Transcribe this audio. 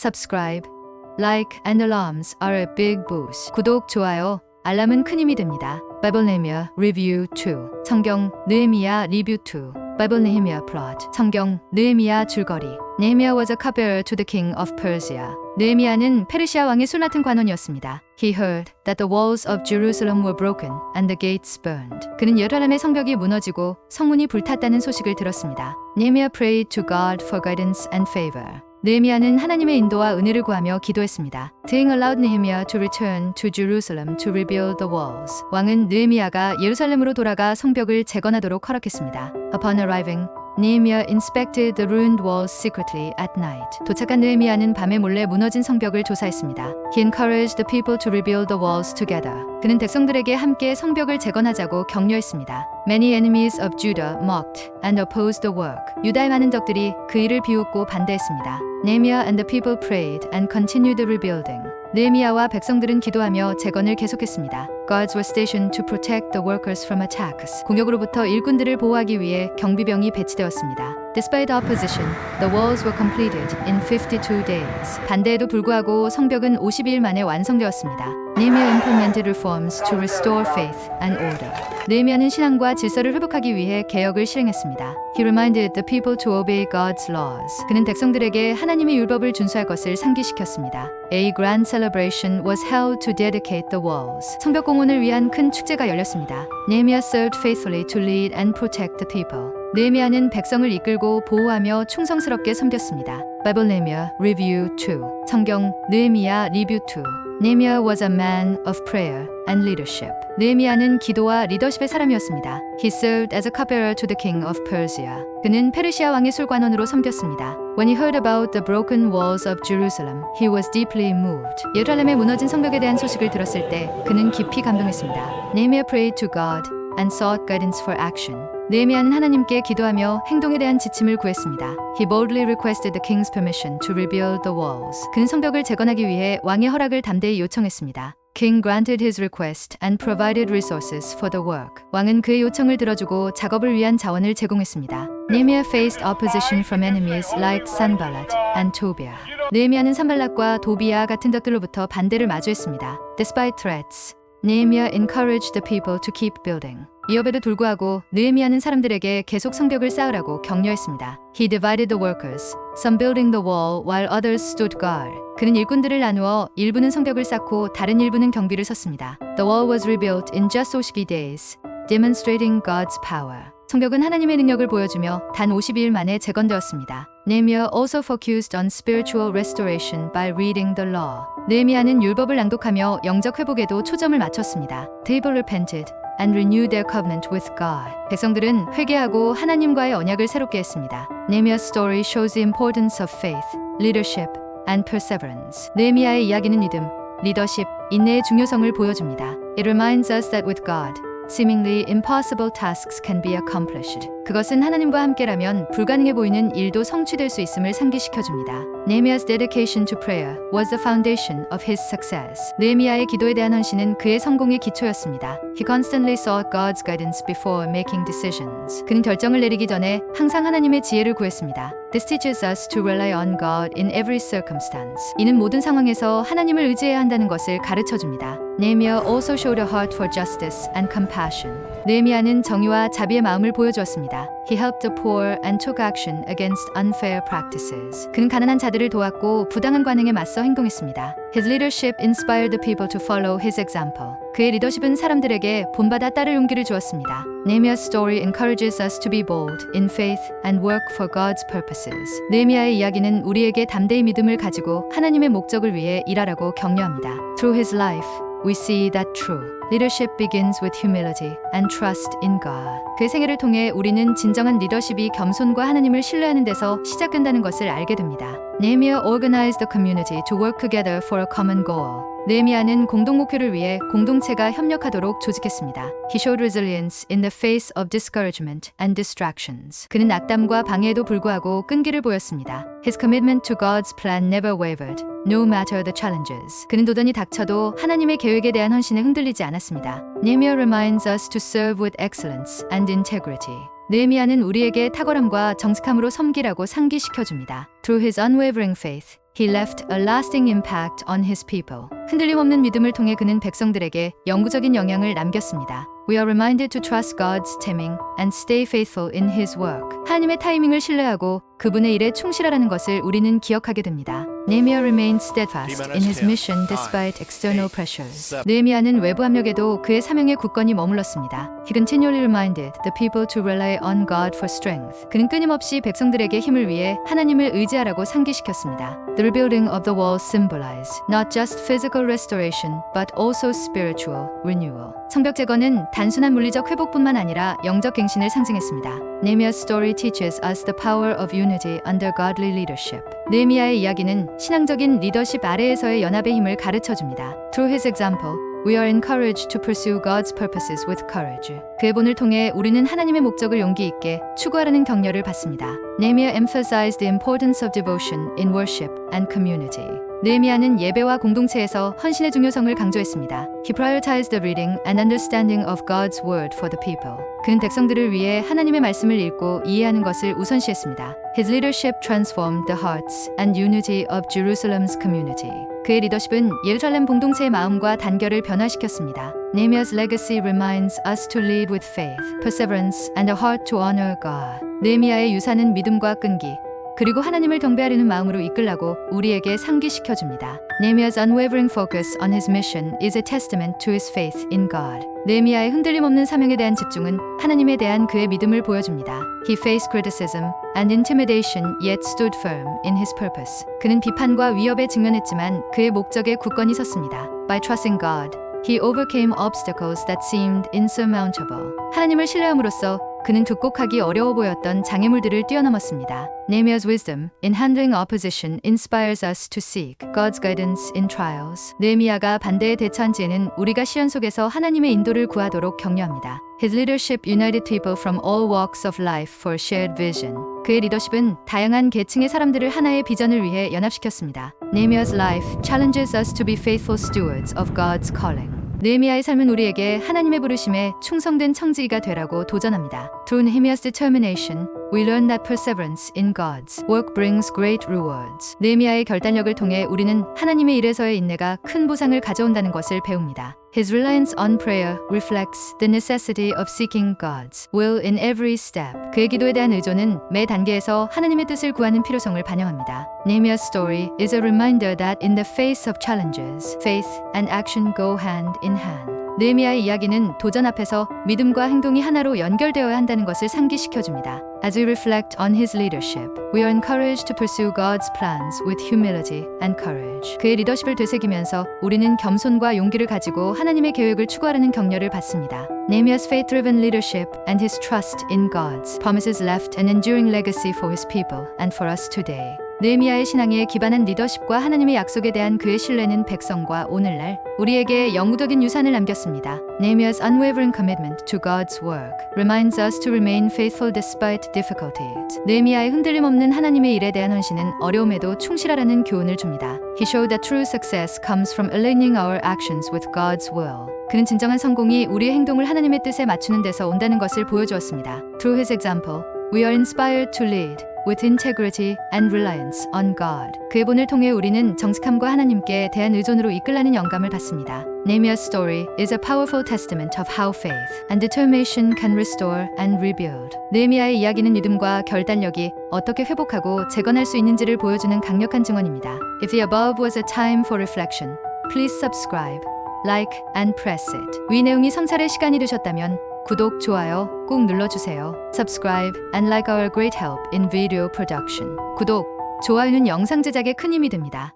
Subscribe, like and alarms are a big boost. 구독, 좋아요, 알람은 큰 힘이 됩니다. Bible Nehemiah Review 2. 성경 느헤미야 리뷰 2. Bible Nehemiah Plot. 성경 느헤미야 줄거리. Nehemiah was a cupbearer to the king of Persia. 느헤미야는 페르시아 왕의 술 맡은 관원이었습니다. He heard that the walls of Jerusalem were broken and the gates burned. 그는 예루살렘의 성벽이 무너지고 성문이 불탔다는 소식을 들었습니다. Nehemiah prayed to God for guidance and favor. 느헤미야는 하나님의 인도와 은혜를 구하며 기도했습니다. King allowed Nehemiah to return to Jerusalem to rebuild the walls. 왕은 느헤미야가 예루살렘으로 돌아가 성벽을 재건하도록 허락했습니다. Upon arriving, Nehemiah inspected the ruined walls secretly at night. 도착한 느헤미야는 밤에 몰래 무너진 성벽을 조사했습니다. He encouraged the people to rebuild the walls together. 그는 백성들에게 함께 성벽을 재건하자고 격려했습니다. Many enemies of Judah mocked and opposed the work. 유다의 많은 적들이 그 일을 비웃고 반대했습니다. Nehemiah and the people prayed and continued the rebuilding. 느헤미야와 백성들은 기도하며 재건을 계속했습니다. Guards were stationed to protect the workers from attacks. 공격으로부터 일꾼들을 보호하기 위해 경비병이 배치되었습니다. Despite opposition, the walls were completed in 52 days. 반대에도 불구하고 성벽은 52일 만에 완성되었습니다. Nehemiah implemented reforms to restore faith and order. 느헤미야는 신앙과 질서를 회복하기 위해 개혁을 실행했습니다. He reminded the people to obey God's laws. 그는 백성들에게 하나님의 율법을 준수할 것을 상기시켰습니다. A grand celebration was held to dedicate the walls. 성벽 공헌을 위한 큰 축제가 열렸습니다. Nehemiah served faithfully to lead and protect the people. 느헤미야는 백성을 이끌고 보호하며 충성스럽게 섬겼습니다. Bible Nehemiah Review 2. 성경 느헤미야 리뷰 2. Nehemiah was a man of prayer and leadership. 느헤미야는 기도와 리더십의 사람이었습니다. He served as a cupbearer to the king of Persia. 그는 페르시아 왕의 술관원으로 섬겼습니다. When he heard about the broken walls of Jerusalem, he was deeply moved. 예루살렘의 무너진 성벽에 대한 소식을 들었을 때 그는 깊이 감동했습니다. Nehemiah prayed to God and sought guidance for action. 느헤미야는 하나님께 기도하며 행동에 대한 지침을 구했습니다. He boldly requested the king's permission to rebuild the walls. 그는 성벽을 재건하기 위해 왕의 허락을 담대히 요청했습니다. King granted his request and provided resources for the work. 왕은 그의 요청을 들어주고 작업을 위한 자원을 제공했습니다. Nehemiah faced opposition from enemies like Sanballat and Tobiah. 느헤미야는 산발락과 도비아 같은 적들로부터 반대를 마주했습니다. Despite threats, Nehemiah encouraged the people to keep building. 이업에도 불구하고 느헤미야는 사람들에게 계속 성벽을 쌓으라고 격려했습니다. He divided the workers, some building the wall while others stood guard. 그는 일꾼들을 나누어 일부는 성벽을 쌓고 다른 일부는 경비를 섰습니다. The wall was rebuilt in just 52 days, demonstrating God's power. 성벽은 하나님의 능력을 보여주며 단 52일 만에 재건되었습니다. Nehemiah also focused on spiritual restoration by reading the law. 느헤미야는 율법을 낭독하며 영적 회복에도 초점을 맞췄습니다. The people repented and renewed their covenant with God. 백성들은 회개하고 하나님과의 언약을 새롭게 했습니다. Nehemiah's story shows the importance of faith, leadership, and perseverance. 느헤미야의 이야기는 믿음, 리더십, 인내의 중요성을 보여줍니다. It reminds us that with God, seemingly impossible tasks can be accomplished. 그것은 하나님과 함께라면 불가능해 보이는 일도 성취될 수 있음을 상기시켜줍니다. Nehemiah's dedication to prayer was the foundation of his success. 느헤미야의 기도에 대한 헌신은 그의 성공의 기초였습니다. He constantly sought God's guidance before making decisions. 그는 결정을 내리기 전에 항상 하나님의 지혜를 구했습니다. This teaches us to rely on God in every circumstance. 이는 모든 상황에서 하나님을 의지해야 한다는 것을 가르쳐줍니다. Nehemiah also showed a heart for justice and compassion. 느헤미야는 정의와 자비의 마음을 보여주었습니다. He helped the poor and took action against unfair practices. 그는 가난한 자들을 도왔고 부당한 관행에 맞서 행동했습니다. His leadership inspired the people to follow his example. 그의 리더십은 사람들에게 본받아 따를 용기를 주었습니다. Nehemiah's story encourages us to be bold in faith and work for God's purposes. 느헤미야의 이야기는 우리에게 담대히 믿음을 가지고 하나님의 목적을 위해 일하라고 격려합니다. Through his life, we see that true leadership begins with humility and trust in God. 그의 생애를 통해 우리는 진정한 리더십이 겸손과 하나님을 신뢰하는 데서 시작된다는 것을 알게 됩니다. Nehemiah organized the community to work together for a common goal. 느헤미야는 공동 목표를 위해 공동체가 협력하도록 조직했습니다. He showed resilience in the face of discouragement and distractions. 그는 악담과 방해에도 불구하고 끈기를 보였습니다. His commitment to God's plan never wavered, no matter the challenges. 그는 도전이 닥쳐도 하나님의 계획에 대한 헌신에 흔들리지 않았습니다. Nehemiah reminds us to serve with excellence and integrity. 느헤미야는 우리에게 탁월함과 정직함으로 섬기라고 상기시켜줍니다. Through his unwavering faith, He left a lasting impact on his people. 흔들림 없는 믿음을 통해 그는 백성들에게 영구적인 영향을 남겼습니다. We are reminded to trust God's timing and stay faithful in His work. 하나님의 타이밍을 신뢰하고 그분의 일에 충실하라는 것을 우리는 기억하게 됩니다. Nehemiah remained steadfast in his mission despite external pressures. 느헤미야는 외부 압력에도 그의 사명에 굳건히 머물렀습니다. He continually reminded the people to rely on God for strength. 그는 끊임없이 백성들에게 힘을 위해 하나님을 의지하라고 상기시켰습니다. The rebuilding of the walls symbolized not just physical restoration but also spiritual renewal. 성벽 제거는 단순한 물리적 회복뿐만 아니라 영적 갱신을 상징했습니다. Nehemiah's story teaches us the power of unity under godly leadership. 느헤미야의 이야기는 신앙적인 리더십 아래에서의 연합의 힘을 가르쳐줍니다. Through his example, we are encouraged to pursue God's purposes with courage. 그의 본을 통해 우리는 하나님의 목적을 용기 있게 추구하라는 격려를 받습니다. Nehemiah emphasized the importance of devotion in worship and community. 느헤미야는 예배와 공동체에서 헌신의 중요성을 강조했습니다. He prioritized the reading and understanding of God's word for the people. 그는 백성들을 위해 하나님의 말씀을 읽고 이해하는 것을 우선시했습니다. His leadership transformed the hearts and unity of Jerusalem's community. 그의 리더십은 예루살렘 공동체의 마음과 단결을 변화시켰습니다. Nehemiah's legacy reminds us to lead with faith, perseverance, and a heart to honor God. 느헤미야의 유산은 믿음과 끈기, 그리고 하나님을 경배하려는 마음으로 이끌라고 우리에게 상기시켜줍니다. Nehemiah's unwavering focus on his mission is a testament to his faith in God. 느헤미야의 흔들림 없는 사명에 대한 집중은 하나님에 대한 그의 믿음을 보여줍니다. He faced criticism and intimidation yet stood firm in his purpose. 그는 비판과 위협에 직면했지만 그의 목적에 굳건히 섰습니다. By trusting God, he overcame obstacles that seemed insurmountable. 하나님을 신뢰함으로써 그는 극복하기 어려워 보였던 장애물들을 뛰어넘었습니다. Nehemiah's wisdom in handling opposition inspires us to seek God's guidance in trials. 느헤미야가 반대에 대처한 지혜는 우리가 시련 속에서 하나님의 인도를 구하도록 격려합니다. His leadership united people from all walks of life for shared vision. 그의 리더십은 다양한 계층의 사람들을 하나의 비전을 위해 연합시켰습니다. Nehemiah's life challenges us to be faithful stewards of God's calling. 느헤미야의 삶은 우리에게 하나님의 부르심에 충성된 청지기가 되라고 도전합니다. Through Nehemiah's determination, we learn that perseverance in God's work brings great rewards. 느헤미야의 결단력을 통해 우리는 하나님의 일에서의 인내가 큰 보상을 가져온다는 것을 배웁니다. His reliance on prayer reflects the necessity of seeking God's will in every step. 그의 기도에 대한 의존은 매 단계에서 하나님의 뜻을 구하는 필요성을 반영합니다. Nehemiah's story is a reminder that in the face of challenges, faith and action go hand in hand. 느헤미야의 이야기는 도전 앞에서 믿음과 행동이 하나로 연결되어야 한다는 것을 상기시켜줍니다. As we reflect on his leadership, we are encouraged to pursue God's plans with humility and courage. 그의 리더십을 되새기면서 우리는 겸손과 용기를 가지고 하나님의 계획을 추구하라는 격려를 받습니다. Nehemiah's faith-driven leadership and his trust in God's promises left an enduring legacy for his people and for us today. 느헤미야의 신앙에 기반한 리더십과 하나님의 약속에 대한 그의 신뢰는 백성과 오늘날 우리에게 영구적인 유산을 남겼습니다. Nehemiah's unwavering commitment to God's work reminds us to remain faithful despite difficulties. 느헤미야의 흔들림 없는 하나님의 일에 대한 헌신은 어려움에도 충실하라는 교훈을 줍니다. He showed that true success comes from aligning our actions with God's will. 그는 진정한 성공이 우리의 행동을 하나님의 뜻에 맞추는 데서 온다는 것을 보여주었습니다. Through his example, we are inspired to lead with integrity and reliance on God. 그의 본을 통해 우리는 정직함과 하나님께 대한 의존으로 이끌라는 영감을 받습니다. Nehemiah's story is a powerful testament of how faith and determination can restore and rebuild. 느헤미야의 이야기는 믿음과 결단력이 어떻게 회복하고 재건할 수 있는지를 보여주는 강력한 증언입니다. If the above was a time for reflection, please subscribe, like, and press it. 위 내용이 성찰의 시간이 되셨다면 구독, 좋아요 꼭 눌러주세요. Subscribe and like our great help in video production. 구독, 좋아요는 영상 제작에 큰 힘이 됩니다.